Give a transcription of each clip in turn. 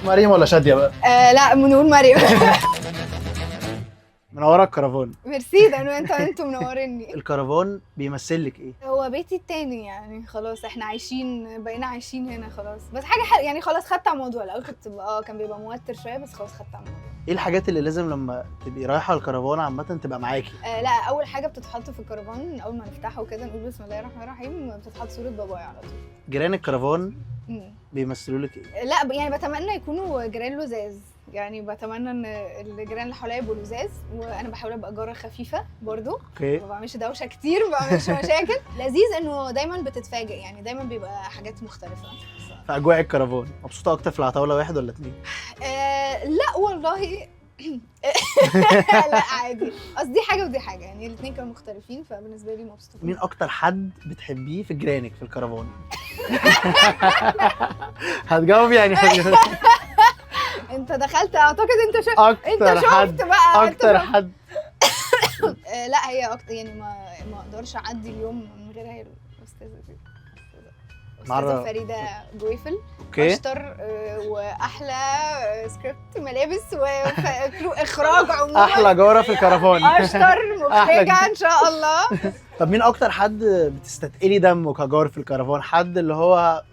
مريم ولا شاديه بقى؟ لا بنقول مريم. منوره الكرفان. ميرسي، ده انتوا منوريني. الكرفان بيمثل لك ايه؟ هو بيتي التاني يعني، خلاص احنا بقينا عايشين هنا خلاص. بس حاجه حلوه يعني، خلاص خدت على الموضوع. الاول كنت كان بيبقى موتر شويه، بس خلاص خدت على الموضوع. ايه الحاجات اللي لازم لما تبقي رايحه الكرفان عامه تبقى معاكي؟ لا، اول حاجه بتتحط في الكرفان اول ما نفتحه كده نقول بسم الله الرحمن الرحيم، بتتحط صوره بابايا على طول. جيران الكرفان بيمثلوا لك ايه؟ لا يعني بتمنى يكونوا جيران لزاز، يعني بتمنى ان الجيران اللي حواليا يبقوا لزاز، وانا بحاول ابقى جاره خفيفه برضو. اوكي. ما بعملش دوشه كتير، ما بعملش مشاكل. لذيذ انه دايما بتتفاجئ، يعني دايما بيبقى حاجات مختلفه. في اجواء الكرفان مبسوطه اكتر في العتاوله واحد ولا اتنين؟ لا والله. لا عادي، قصدي حاجه ودي حاجه، يعني الاثنين كانوا مختلفين، فبالنسبه لي مبسوطه. مين اكتر حد بتحبيه في جيرانك في الكرفان؟ هتجاوب يعني؟ انت دخلت، اعتقد انت شفت حد بقى اكتر حد. لا هي اكتر يعني، ما اقدرش اعدي اليوم من غير هي الاستاذه دي. استاذه فريده جويفل. اوكي. اشطر واحلى سكريبت ملابس واخراج عموما. احلى جاره في الكرفان. اشطر مخرجه ان شاء الله. طب مين اكتر حد بتستثقلي دمه كجار في الكرفان؟ حد اللي هو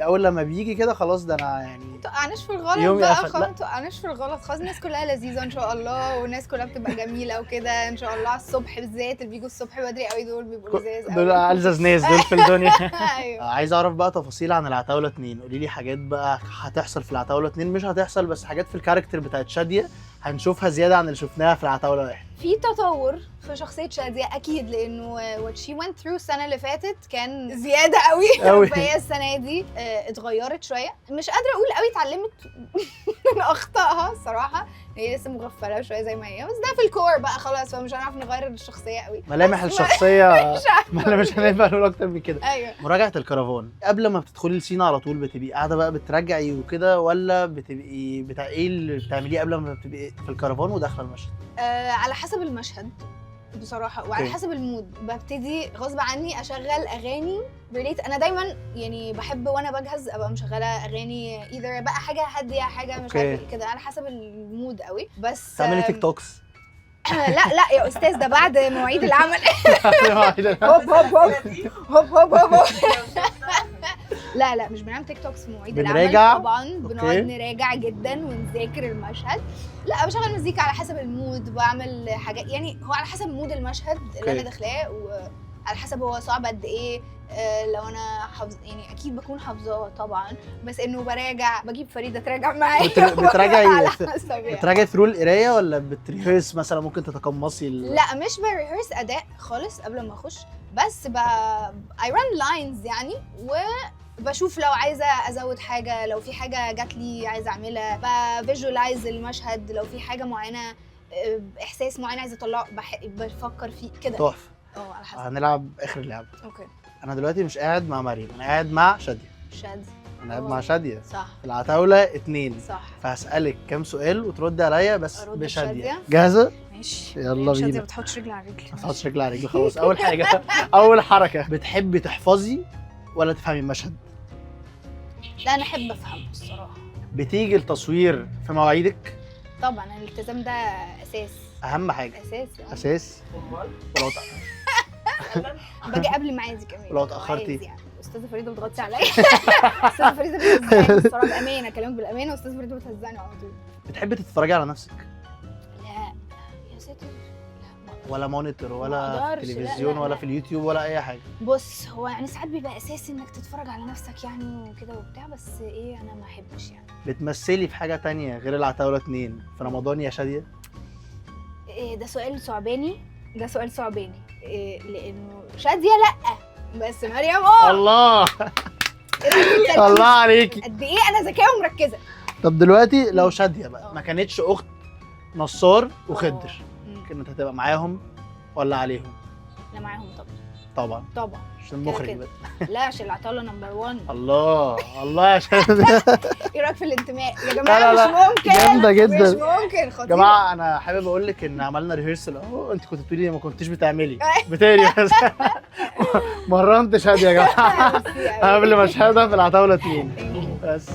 اول لما بيجي كده خلاص ده انا يعني ما توقعناش في الغلط بقى، خلاص ما توقعناش في الغلط خالص. الناس كلها لذيذه ان شاء الله، والناس كلها بتبقى جميله وكده ان شاء الله. الصبح بالذات اللي بيجوا الصبح بدري قوي دول بيبقوا لذاذ قوي، دول ألذذ ناس دول في الدنيا. ايوه. عايز اعرف بقى تفاصيل عن العتاوله 2. قولي لي حاجات بقى هتحصل في العتاوله 2، مش هتحصل بس حاجات في الكاركتر بتاعت شاديه هنشوفها زياده عن اللي شفناها في العتاوله 1. في تطور في شخصيه شاديه اكيد، لانه what she went through السنه اللي فاتت كان زياده قوي. فهي السنه دي اتغيرت شويه. مش قادره اقول قوي اتعلمت من اخطائها الصراحه، هي لسه مغفله شويه زي ما هي، بس ده في الكور بقى خلاص، فمش هنعرف نغير الشخصيه قوي. ملامح الشخصيه مش هنبقى نقول اكتر من كده. ايوه. مراجعه الكرفان قبل ما بتدخلي السينا على طول بتبقي قاعده بقى بتراجعي وكده، ولا بتبقي ايه اللي بتعمليه قبل ما بتبقي في الكرفان وداخله المشهد؟ على حسب المشهد بصراحه، وعلى حسب المود. ببتدي غصب عني اشغل اغاني ريليت. انا دايما يعني بحب وانا بجهز ابقى مشغله اغاني ايذر بقى حاجه هاديه، حاجه مش عارفه كده، على حسب المود قوي. بس تعملي تيك توكس؟ لا يا استاذ، ده بعد مواعيد العمل. هوب هوب هوب هوب هوب هوب. لا مش بنعمل تيك توكس في مواعيد العمل طبعا. بنقعد نراجع جدا ونذاكر المشهد. لا بشغل مزيكا على حسب المود، بعمل حاجات يعني هو على حسب مود المشهد اللي انا داخلاه، وعلى حسب هو صعب قد ايه. لو انا حافظ يعني اكيد بكون حافظاه طبعا، بس انه براجع، بجيب فريده تراجع معايا. بتراجعي ثرو القرايه ولا بتريهرس مثلا؟ ممكن تتقمصي لا مش بريهرس اداء خالص قبل ما اخش، بس I run lines يعني، وبشوف لو عايزه ازود حاجه، لو في حاجه جات لي عايزه اعملها، بفيجوالايز المشهد، لو في حاجه معينه احساس معين عايزه اطلعه بفكر فيه كده. تحفه. على حسب. هنلعب اخر لعبه. اوكي. انا دلوقتي مش قاعد مع مريم، انا قاعد مع شاديه. انا قاعد مع شاديه صح في العتاوله 2. صح. فهسألك كام سؤال وتردي عليا بس بشاديه. جاهزه؟ جاهزه؟ ماشي. يلا بينا. شاديه ما بتحطش رجل على رجل. ما تحطش رجل على رجل خلاص. اول حاجه اول حركه، بتحبي تحفظي ولا تفهمي المشهد؟ لا انا احب افهم الصراحه. بتيجي التصوير في مواعيدك؟ طبعا الالتزام ده اساس، اهم حاجه. اساس. ولو باجي قبل ميعادي كمان ولو اتاخرتي يعني. استاذه فريده بتغطي عليا. استاذه فريده بتهزقني الصراحه، بامانه اكلمك بالامانه، استاذه فريده بتهزقني على طول. بتحبي تتفرجي على نفسك؟ لا يا ساتر، لا ولا مونيتور ولا في التلفزيون ولا في اليوتيوب ولا اي حاجه؟ بص هو يعني ساعات بيبقى اساسي انك تتفرج على نفسك يعني وكده وبتاع، بس ايه انا ما احبش يعني. بتمثلي في حاجه تانية غير العتاوله 2 في رمضان يا شاديه؟ ده سؤال صعباني، لانه شاديه لا، بس مريم الله. الله عليكي، قد ايه انا ذكيه ومركزه. طب دلوقتي لو شاديه بقى ما كانتش اخت نصار وخضر، كانت هتبقى معاهم ولا عليهم؟ لا معاهم طبعا عشان المخرج بقى. لا عشان العتاوله نمبر 1. الله يا شاديه. ايه رايك في الانتماء يا جماعه؟ لا مش ممكن، جامده جدا، مش ممكن. خطير يا جماعه. انا حابب اقول لك ان عملنا ريهرسل اهو، انت كنت بتقولي ما كنتيش بتعملي بس مرنت شاديه يا جماعه قبل مشهدها في العتاوله 2 بس.